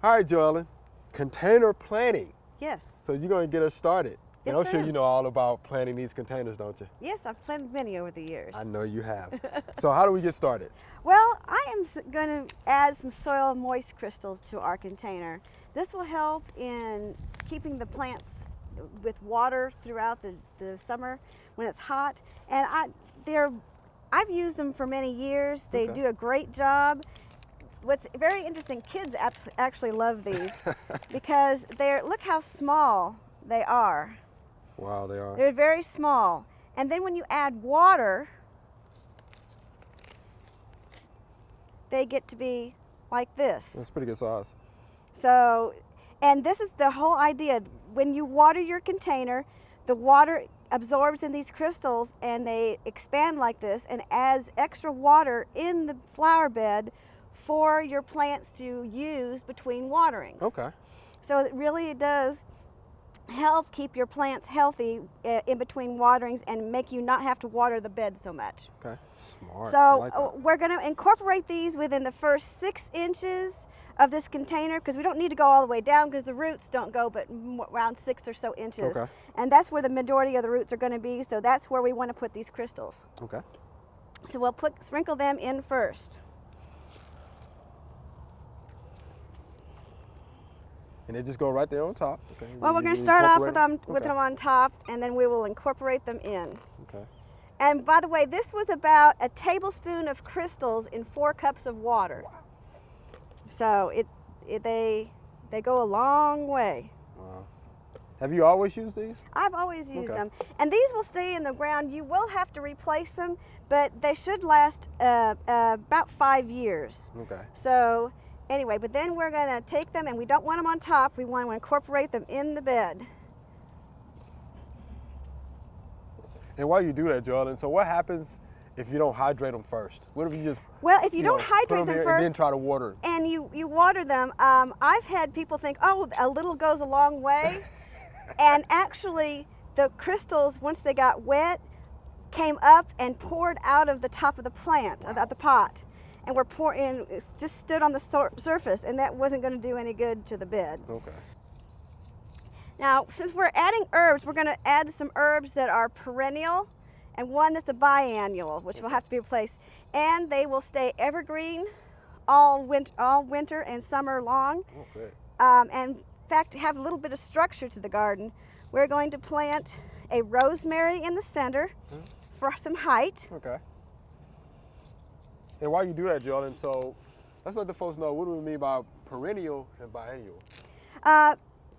All right, Joellen, container planting. Yes. So you're going to get us started. Yes, And I'm sure ma'am. you know all about planting these containers, don't you? Yes, I've planted many over the years. I know you have. So how do we get started? Well, I am going to add some soil moist crystals to our container. This will help in keeping the plants with water throughout the summer when it's hot. And I've used them for many years. They do a great job. What's very interesting, kids actually love these because look how small they are. Wow, they are. They're very small. And then when you add water, they get to be like this. That's pretty good size. So, and this is the whole idea. When you water your container, the water absorbs in these crystals and they expand like this and adds extra water in the flower bed for your plants to use between waterings. Okay. So it really does help keep your plants healthy in between waterings and make you not have to water the bed so much. Okay, smart. So I like that. we're going to incorporate these within the first 6 inches of this container because we don't need to go all the way down because the roots don't go but around 6 or so inches. Okay. And that's where the majority of the roots are going to be, so that's where we want to put these crystals. Okay. So we'll sprinkle them in first. And they just go right there on top. Okay. Well, we're going to start off with them on top, and then we will incorporate them in. Okay. And by the way, this was about a tablespoon of crystals in 4 cups of water. Wow. So they go a long way. Wow. Have you always used these? I've always used Okay. them. And these will stay in the ground. You will have to replace them, but they should last about 5 years. Okay. So anyway, but then we're going to take them, and we don't want them on top. We want to incorporate them in the bed. And while you do that, Joellen, so what happens if you don't hydrate them first? What if you just Well, if you don't put hydrate them here first and then try to water? and you water them, I've had people think, oh, a little goes a long way. And actually, the crystals, once they got wet, came up and poured out of the top of the plant, of the pot. And it just stood on the surface, and that wasn't going to do any good to the bed. Okay. Now, since we're adding herbs, we're going to add some herbs that are perennial and one that's a biannual, which will have to be replaced. And they will stay evergreen all winter and summer long. Oh, good. And in fact, to have a little bit of structure to the garden, we're going to plant a rosemary in the center for some height. Okay. And while you do that, Joellen, so let's let the folks know, what do we mean by perennial and biannual?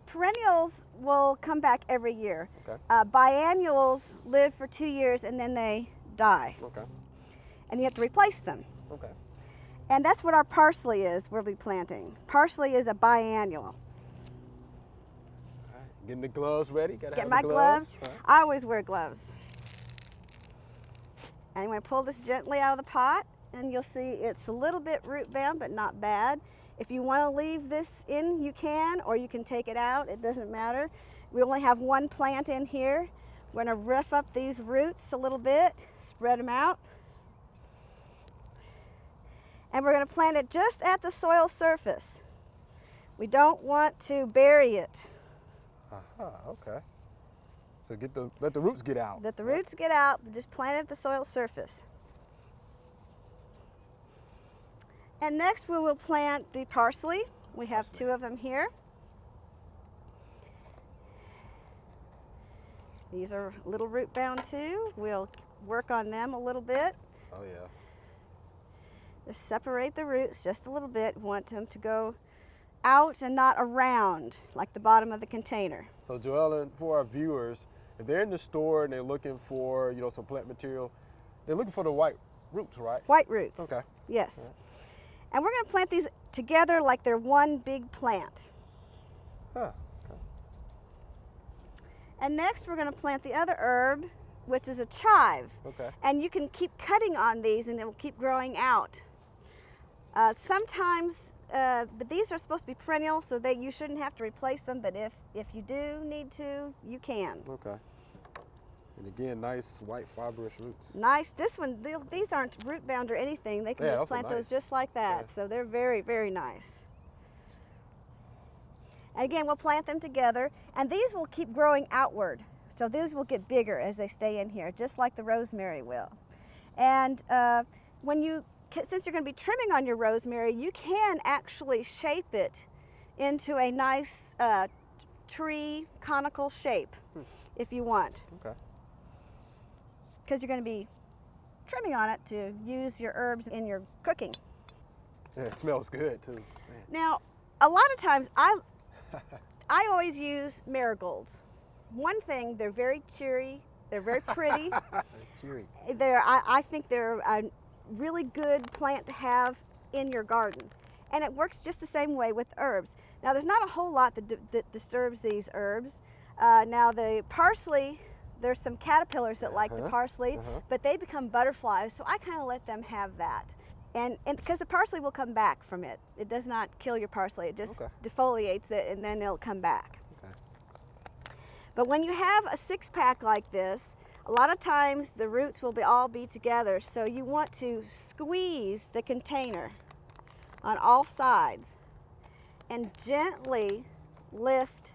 Perennials will come back every year. Okay. Biannuals live for 2 years and then they die. Okay. And you have to replace them. Okay. And that's what our parsley is we'll be planting. Parsley is a biannual. All right. Getting the gloves ready. Gotta Get have my the gloves. All right. I always wear gloves. And I'm going to pull this gently out of the pot, and you'll see it's a little bit root bound, but not bad. If you want to leave this in, you can, or you can take it out. It doesn't matter. We only have 1 plant in here. We're going to rough up these roots a little bit, spread them out. And we're going to plant it just at the soil surface. We don't want to bury it. Okay. So let the roots get out. Let the roots get out, but just plant it at the soil surface. And next we will plant the parsley. We have 2 of them here. These are a little root bound too. We'll work on them a little bit. Oh yeah. Just separate the roots just a little bit. We want them to go out and not around like the bottom of the container. So Joellen, for our viewers, if they're in the store and they're looking for, some plant material, they're looking for the white roots, right? White roots. Okay. Yes. All right. And we're going to plant these together like they're one big plant. Huh. Okay. And next we're going to plant the other herb, which is a chive. Okay. And you can keep cutting on these and it will keep growing out. Sometimes, but these are supposed to be perennial, so that you shouldn't have to replace them, but if you do need to, you can. Okay. And again, nice white fibrous roots. Nice. This one, these aren't root bound or anything. They can Yeah, just those are plant those nice. just like that. Yeah. So they're very, very nice. And again, we'll plant them together, and these will keep growing outward. So these will get bigger as they stay in here, just like the rosemary will. And since you're going to be trimming on your rosemary, you can actually shape it into a nice tree conical shape if you want. Okay. Because you're going to be trimming on it to use your herbs in your cooking. Yeah, it smells good too. Man. Now, a lot of times I always use marigolds. One thing, they're very cheery, they're very pretty. Cheery. I think they're a really good plant to have in your garden. And it works just the same way with herbs. Now, there's not a whole lot that disturbs these herbs. Now, the parsley, there's some caterpillars that like the parsley, but they become butterflies, so I kind of let them have that. And because the parsley will come back from it. It does not kill your parsley, it just defoliates it and then it'll come back. Okay. But when you have a 6-pack like this, a lot of times the roots will all be together, so you want to squeeze the container on all sides and gently lift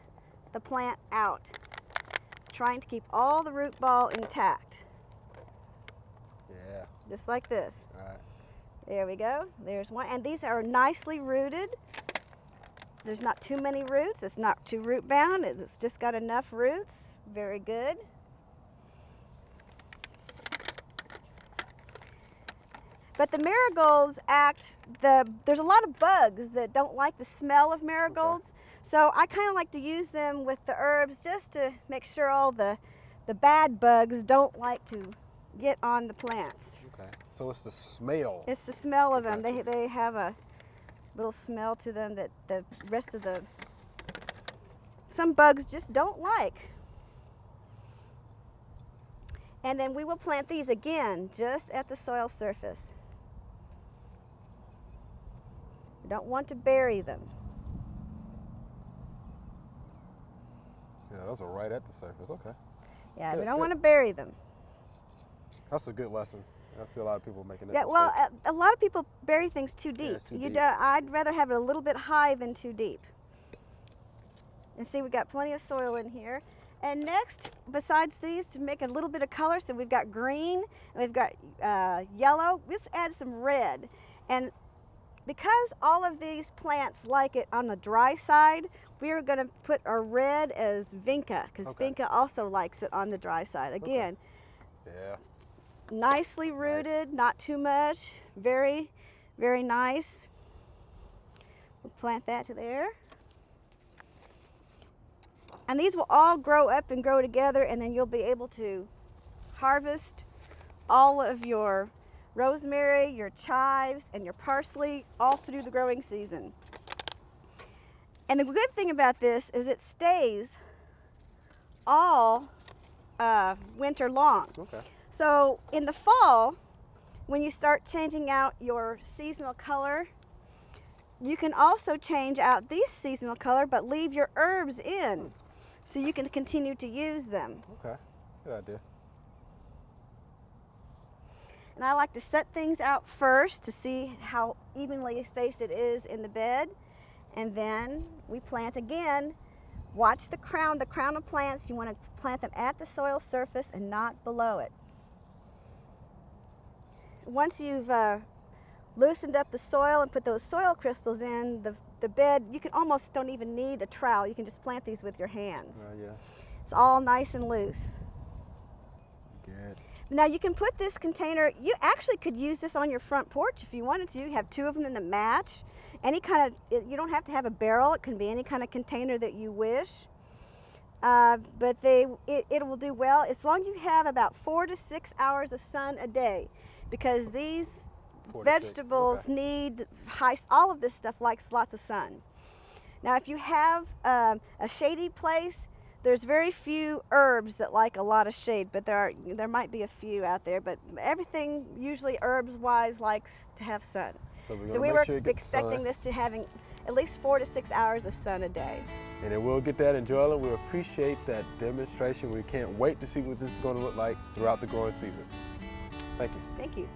the plant out, trying to keep all the root ball intact. Yeah. Just like this. All right. There we go. There's one. And these are nicely rooted. There's not too many roots. It's not too root bound. It's just got enough roots. Very good. But the marigolds there's a lot of bugs that don't like the smell of marigolds. Okay. So I kind of like to use them with the herbs just to make sure all the bad bugs don't like to get on the plants. Okay. So it's the smell. It's the smell of them. They have a little smell to them that the rest of some bugs just don't like. And then we will plant these again just at the soil surface. We don't want to bury them. Yeah, those are right at the surface. Okay. Yeah, we don't want to bury them. That's a good lesson. I see a lot of people making that mistake. Well, a lot of people bury things too deep. Yeah, it's too deep. I'd rather have it a little bit high than too deep. And see, we've got plenty of soil in here. And next, besides these, to make a little bit of color, so we've got green, and we've got yellow. Let's add some red. And because all of these plants like it on the dry side, we're going to put our red as vinca, because vinca also likes it on the dry side. Again, yeah. Nicely rooted, not too much. Very, very nice. We'll plant that to there. And these will all grow up and grow together, and then you'll be able to harvest all of your rosemary, your chives, and your parsley all through the growing season. And the good thing about this is it stays all winter long. Okay. So in the fall, when you start changing out your seasonal color, you can also change out these seasonal color, but leave your herbs in, so you can continue to use them. Okay, good idea. And I like to set things out first to see how evenly spaced it is in the bed, and then we plant again. Watch the crown of plants. You want to plant them at the soil surface and not below it. Once you've loosened up the soil and put those soil crystals in the bed, you can almost don't even need a trowel. You can just plant these with your hands. Yeah. It's all nice and loose. Good. Now you can put this container, you actually could use this on your front porch if you wanted to. You have 2 of them that match. Any kind of, you don't have to have a barrel. It can be any kind of container that you wish. But it will do well as long as you have about 4 to 6 hours of sun a day, because these vegetables need all of this stuff likes lots of sun. Now if you have a shady place, there's very few herbs that like a lot of shade, but there might be a few out there, but everything usually herbs wise likes to have sun. So we were expecting this to having at least 4 to 6 hours of sun a day. And then we'll get that in Joellen. We appreciate that demonstration. We can't wait to see what this is going to look like throughout the growing season. Thank you. Thank you.